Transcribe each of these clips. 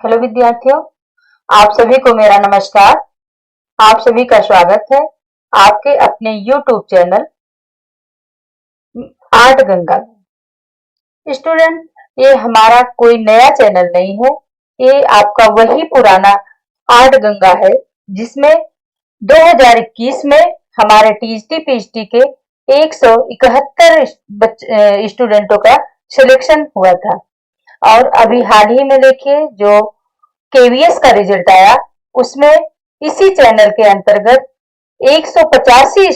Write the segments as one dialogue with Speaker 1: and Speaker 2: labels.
Speaker 1: Hello विद्यार्थियों, आप सभी को मेरा नमस्कार। आप सभी का स्वागत है आपके अपने YouTube चैनल आर्ट गंगा में। स्टूडेंट, ये हमारा कोई नया चैनल नहीं है, ये आपका वही पुराना आर्ट गंगा है जिसमें 2021 में हमारे टीएसटी पीएचडी के 171 स्टूडेंटों का सिलेक्शन हुआ था। और अभी हाल ही में देखिए जो केवीएस का रिजल्ट आया, उसमें इसी चैनल के अंतर्गत 185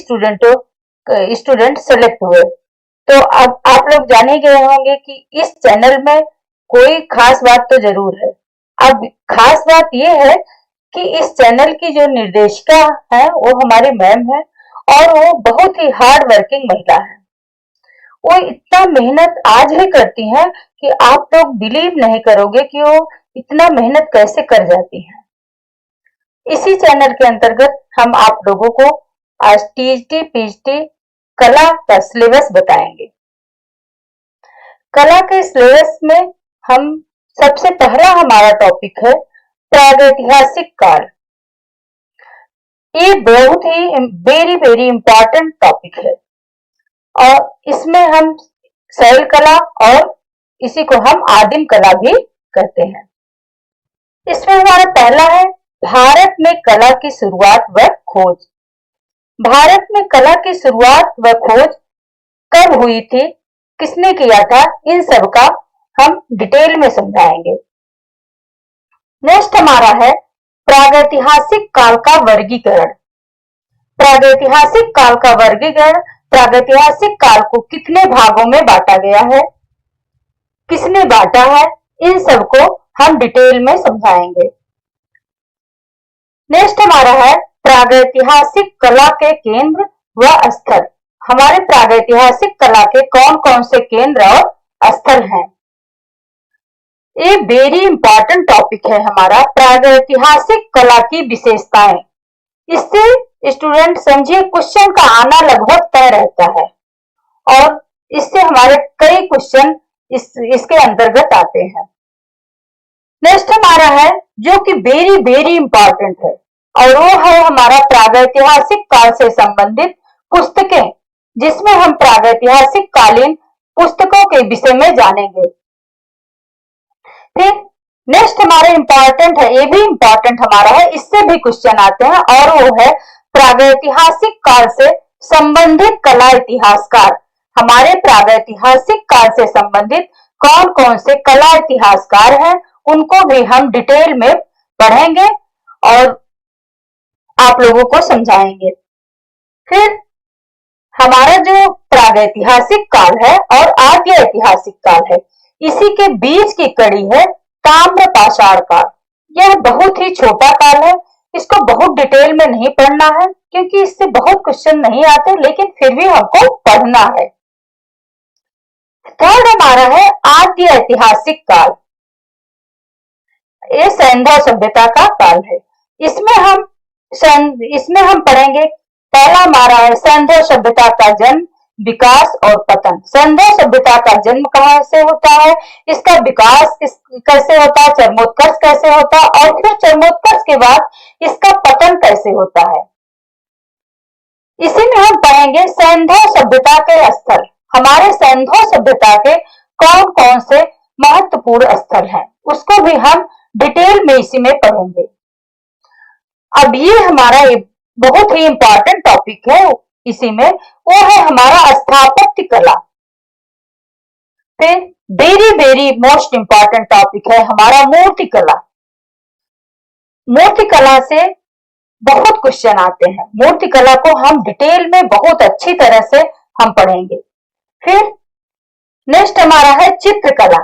Speaker 1: स्टूडेंट सेलेक्ट हुए। तो अब आप लोग जान ही गए होंगे कि इस चैनल में कोई खास बात तो जरूर है। अब खास बात यह है कि इस चैनल की जो निर्देशिका है वो हमारी मैम है और वो बहुत ही हार्ड वर्किंग महिला है। वो इतना मेहनत आज भी करती हैं कि आप लोग बिलीव नहीं करोगे कि वो इतना मेहनत कैसे कर जाती हैं। इसी चैनल के अंतर्गत हम आप लोगों को आज टीएचडी पीएचडी कला का सिलेबस बताएंगे। कला के सिलेबस में हम सबसे पहला हमारा टॉपिक है प्रागैतिहासिक काल। ये बहुत ही वेरी इंपॉर्टेंट टॉपिक है और इसमें हम शैल कला और इसी को हम आदिम कला भी कहते हैं। इसमें हमारा पहला है भारत में कला की शुरुआत व खोज। भारत में कला की शुरुआत व खोज कब हुई थी, किसने किया था, इन सब का हम डिटेल में समझाएंगे। नेक्स्ट हमारा है प्रागैतिहासिक काल का वर्गीकरण। प्रागैतिहासिक काल का वर्गीकरण, प्रागैतिहासिक काल को कितने भागों में बांटा गया है, किसने बांटा है, इन सब को हम डिटेल में समझाएंगे। नेक्स्ट हमारा है प्रागैतिहासिक कला के केंद्र व स्थल। हमारे प्रागैतिहासिक कला के कौन कौन से केंद्र और स्थल हैं। ये वेरी इंपॉर्टेंट टॉपिक है हमारा प्रागैतिहासिक कला की विशेषताएं। इससे स्टूडेंट समझिए क्वेश्चन का आना लगभग तय रहता है और इससे हमारे कई क्वेश्चन इसके अंतर्गत आते हैं। नेक्स्ट हमारा है जो कि वेरी इंपॉर्टेंट है और वो है हमारा प्रागैतिहासिक काल से संबंधित पुस्तकें, जिसमें हम प्रागैतिहासिक कालीन पुस्तकों के विषय में जानेंगे। फिर नेक्स्ट हमारा इंपॉर्टेंट है, ये भी इंपॉर्टेंट हमारा है, इससे भी क्वेश्चन आते हैं और वो है प्रागैतिहासिक काल से संबंधित कला इतिहासकार। हमारे प्रागैतिहासिक काल से संबंधित कौन कौन से कला इतिहासकार हैं, उनको भी हम डिटेल में पढ़ेंगे और आप लोगों को समझाएंगे। फिर हमारा जो प्रागैतिहासिक काल है और आद्य ऐतिहासिक काल है, इसी के बीच की कड़ी है ताम्र पाषाण काल। यह बहुत ही छोटा काल है, इसको बहुत डिटेल में नहीं पढ़ना है क्योंकि इससे बहुत क्वेश्चन नहीं आते, लेकिन फिर भी हमको पढ़ना है। थर्ड हमारा है आद्य ऐतिहासिक काल। ये सैंधव सभ्यता का काल है। इसमें हम पढ़ेंगे, पहला हमारा है सैंधव सभ्यता का जन्म, विकास और पतन। सैंधव सभ्यता का जन्म कहां से होता है, इसका विकास कैसे होता है, चरमोत्कर्ष कैसे होता है और फिर चरमोत्कर्ष के बाद इसका पतन कैसे होता है। इसी में हम पढ़ेंगे सैंधव सभ्यता के स्थल। हमारे सैंधव सभ्यता के कौन कौन से महत्वपूर्ण स्थल हैं, उसको भी हम डिटेल में इसी में पढ़ेंगे। अब ये हमारा एक बहुत ही इंपॉर्टेंट टॉपिक है, इसी में वो है हमारा स्थापत्य कला। फिर वेरी मोस्ट इंपॉर्टेंट टॉपिक है हमारा मूर्ति कला। मूर्ति कला से बहुत क्वेश्चन आते हैं, मूर्ति कला को हम डिटेल में बहुत अच्छी तरह से हम पढ़ेंगे। फिर नेक्स्ट हमारा है चित्रकला।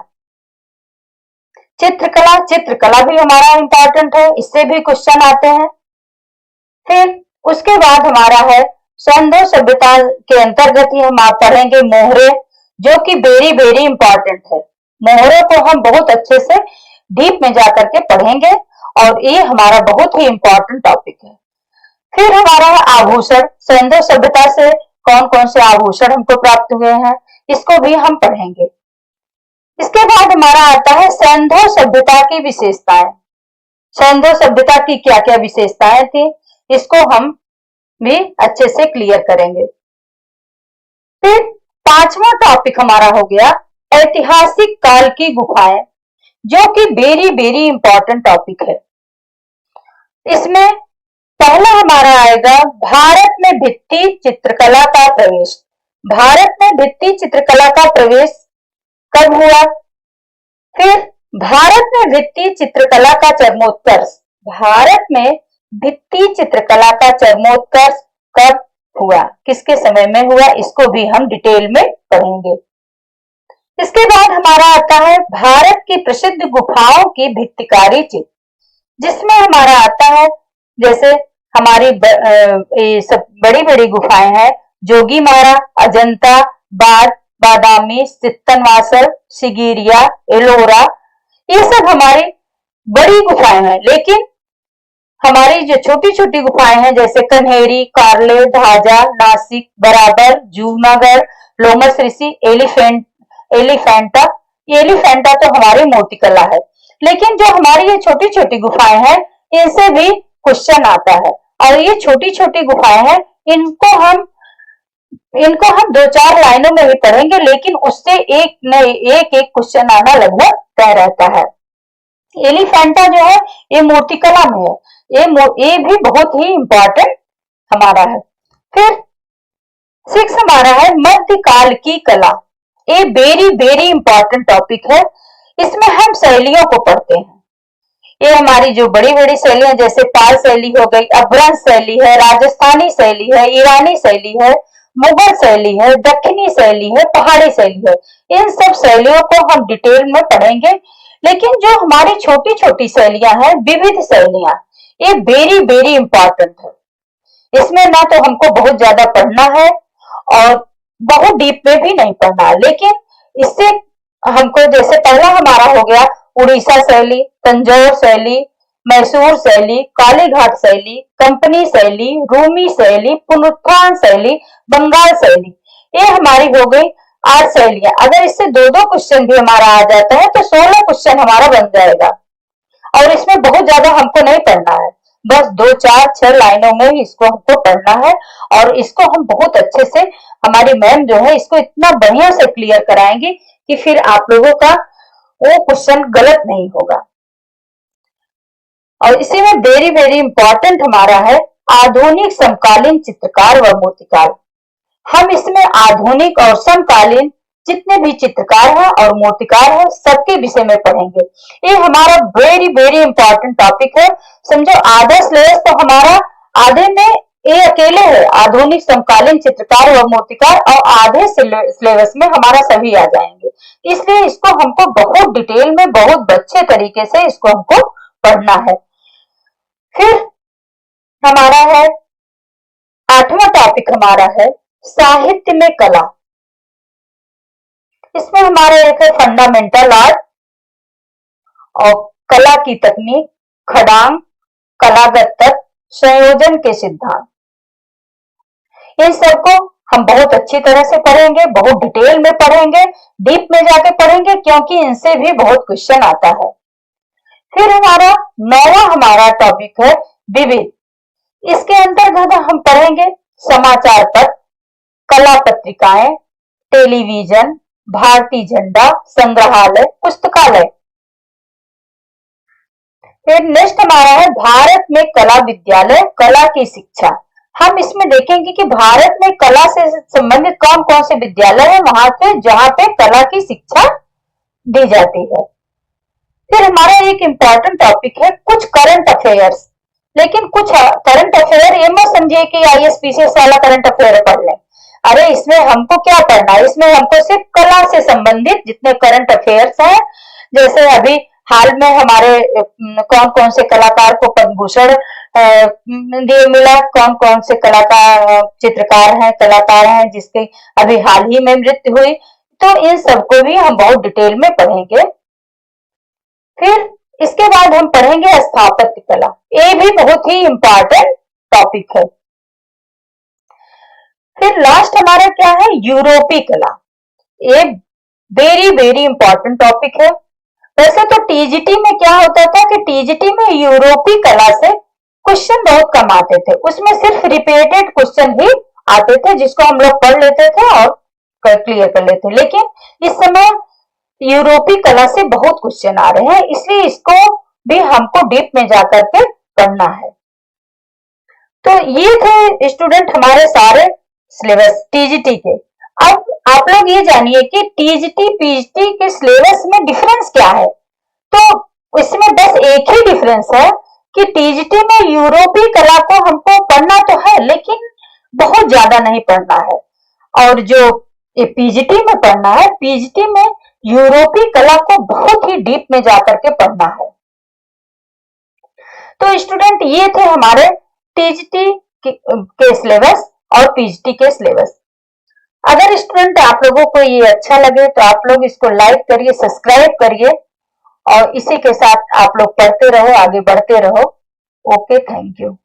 Speaker 1: चित्रकला भी हमारा इंपॉर्टेंट है, इससे भी क्वेश्चन आते हैं। फिर उसके बाद हमारा है सैंधव सभ्यता के अंतर्गत ही हम आप पढ़ेंगे मोहरे, जो कि वेरी इंपॉर्टेंट है। मोहरे को हम बहुत अच्छे से डीप में जाकर के पढ़ेंगे और ये हमारा बहुत ही इंपॉर्टेंट टॉपिक है। फिर हमारा है आभूषण। सैंधव सभ्यता से कौन कौन से आभूषण हमको प्राप्त हुए हैं, इसको भी हम पढ़ेंगे। इसके बाद हमारा आता है सिंधु सभ्यता की विशेषताएं। सिंधु सभ्यता की क्या क्या विशेषताएं थी, इसको हम भी अच्छे से क्लियर करेंगे। फिर पांचवा टॉपिक हमारा हो गया ऐतिहासिक काल की गुफाएं, जो कि वेरी वेरी इंपॉर्टेंट टॉपिक है। इसमें पहला हमारा आएगा भारत में भित्ति चित्रकला का प्रवेश। भारत में भित्ति चित्रकला का प्रवेश कब हुआ? फिर भारत में भित्ति चित्रकला का चरमोत्कर्ष। भारत में भित्ति चित्रकला का चरमोत्कर्ष कब हुआ, किसके समय में हुआ, इसको भी हम डिटेल में पढ़ेंगे। इसके बाद हमारा आता है भारत की प्रसिद्ध गुफाओं की भित्तिकारी चित्र, जिसमें हमारा आता है जैसे हमारी सब बड़ी बड़ी गुफाएं हैं, जोगीमारा, अजंता, बादामी, सित्तनवासर, सिगिरिया, एलोरा, ये सब हमारी बड़ी गुफाएं हैं। लेकिन हमारी जो छोटी छोटी गुफाएं हैं जैसे कन्हेरी, कार्ले, धाजा, नासिक, बराबर, जूनागढ़, लोमस ऋषि, एलिफेंटा, ये एलिफेंटा तो हमारी मूर्तिकला है। लेकिन जो हमारी ये छोटी छोटी गुफाएं हैं इनसे भी क्वेश्चन आता है, और ये छोटी छोटी गुफाएं हैं इनको हम दो चार लाइनों में ही पढ़ेंगे, लेकिन उससे एक क्वेश्चन आना लगभग तय रहता है। एलिफेंटा जो है ये मूर्तिकला में है, ये भी बहुत ही इंपॉर्टेंट हमारा है। फिर 6 हमारा है मध्यकाल की कला। ये वेरी वेरी इंपॉर्टेंट टॉपिक है। इसमें हम शैलियों को पढ़ते हैं। ये हमारी जो बड़ी बड़ी शैलियां जैसे पाल शैली हो गई, अभ्रंश शैली है, राजस्थानी शैली है, ईरानी शैली है, मुगल शैली है, दक्षिणी शैली है, पहाड़ी शैली है। इन सब शैलियों को हम डिटेल में पढ़ेंगे। लेकिन जो हमारी छोटी छोटी शैलियां हैं, विविध शैलियां, ये वेरी वेरी इंपॉर्टेंट है। इसमें ना तो हमको बहुत ज्यादा पढ़ना है और बहुत डीप में भी नहीं पढ़ना, लेकिन इससे हमको जैसे पहला हमारा हो गया उड़ीसा शैली, तंजौर शैली, मैसूर शैली, कालीघाट शैली, कंपनी शैली, रूमी शैली, पुनरुत्थान शैली, बंगाल शैली, ये हमारी हो गई 8 शैलियां। अगर इससे दो दो क्वेश्चन भी हमारा आ जाता है तो 16 क्वेश्चन हमारा बन जाएगा, और इसमें बहुत ज्यादा हमको नहीं पढ़ना है, बस 2 4 6 लाइनों में ही इसको हमको पढ़ना है। और इसको हम बहुत अच्छे से, हमारी मैम जो है इसको इतना बढ़िया से क्लियर कराएंगी कि फिर आप लोगों का वो क्वेश्चन गलत नहीं होगा। और इसी में वेरी वेरी इंपॉर्टेंट हमारा है आधुनिक समकालीन चित्रकार व मूर्तिकार। हम इसमें आधुनिक और समकालीन जितने भी चित्रकार हैं और मूर्तिकार हैं सबके विषय में पढ़ेंगे। ये हमारा वेरी वेरी इंपॉर्टेंट टॉपिक है। समझो आधा सिलेबस तो हमारा आधे में ये अकेले है, आधुनिक समकालीन चित्रकार व मूर्तिकार, और आधे सिलेबस में हमारा सभी आ जाएंगे। इसलिए इसको हमको बहुत डिटेल में, बहुत अच्छे तरीके से इसको हमको पढ़ना है। फिर हमारा है 8वां टॉपिक हमारा है साहित्य में कला। इसमें हमारा एक है फंडामेंटल आर्ट और कला की तकनीक, खड़ांग, कलागत तत्व, संयोजन के सिद्धांत। इन सबको हम बहुत अच्छी तरह से पढ़ेंगे, बहुत डिटेल में पढ़ेंगे, डीप में जाके पढ़ेंगे, क्योंकि इनसे भी बहुत क्वेश्चन आता है। फिर हमारा 9वां हमारा टॉपिक है विविध। इसके अंतर्गत हम पढ़ेंगे समाचार पत्र, कला पत्रिकाएं, टेलीविजन, भारतीय झंडा, संग्रहालय, पुस्तकालय। फिर नेक्स्ट हमारा है भारत में कला विद्यालय, कला की शिक्षा। हम इसमें देखेंगे कि भारत में कला से संबंधित कौन कौन से विद्यालय है वहां पे, जहां पे कला की शिक्षा दी जाती है। फिर हमारा एक इंपॉर्टेंट टॉपिक है कुछ करंट अफेयर्स। लेकिन कुछ करंट अफेयर ये मत समझिए कि ISPCS वाला करंट अफेयर पढ़ लें। अरे इसमें हमको क्या पढ़ना है, इसमें हमको सिर्फ कला से संबंधित जितने करंट अफेयर्स हैं, जैसे अभी हाल में हमारे कौन कौन से कलाकार को पद्म भूषण मिला, कौन कौन से कलाकार चित्रकार हैं, कलाकार हैं जिसके अभी हाल ही में मृत्यु हुई, तो इन सबको भी हम बहुत डिटेल में पढ़ेंगे। फिर इसके बाद हम पढ़ेंगे स्थापत्य कला। ये भी बहुत ही इंपॉर्टेंट टॉपिक है। फिर लास्ट हमारा क्या है यूरोपीय कला। ये वेरी वेरी इंपॉर्टेंट टॉपिक है। वैसे तो टीजीटी में क्या होता था कि टीजीटी में यूरोपीय कला से क्वेश्चन बहुत कम आते थे, उसमें सिर्फ रिपीटेड क्वेश्चन ही आते थे जिसको हम लोग पढ़ लेते थे और क्लियर कर लेते। लेकिन इस समय यूरोपीय कला से बहुत क्वेश्चन आ रहे हैं, इसलिए इसको भी हमको डीप में जाकर के पढ़ना है। तो ये थे स्टूडेंट हमारे सारे सिलेबस टीजीटी के। अब आप लोग ये जानिए कि टीजीटी पीजीटी के सिलेबस में डिफरेंस क्या है। तो इसमें बस एक ही डिफरेंस है कि टीजीटी में यूरोपीय कला को हमको पढ़ना तो है लेकिन बहुत ज्यादा नहीं पढ़ना है, और जो पीजीटी में पढ़ना है, पीजीटी में यूरोपीय कला को बहुत ही डीप में जाकर के पढ़ना है। तो स्टूडेंट ये थे हमारे टीजीटी के सिलेबस और पीजीटी के सिलेबस। अगर स्टूडेंट आप लोगों को ये अच्छा लगे तो आप लोग इसको लाइक करिए, सब्सक्राइब करिए और इसी के साथ आप लोग पढ़ते रहो, आगे बढ़ते रहो। Okay, thank you.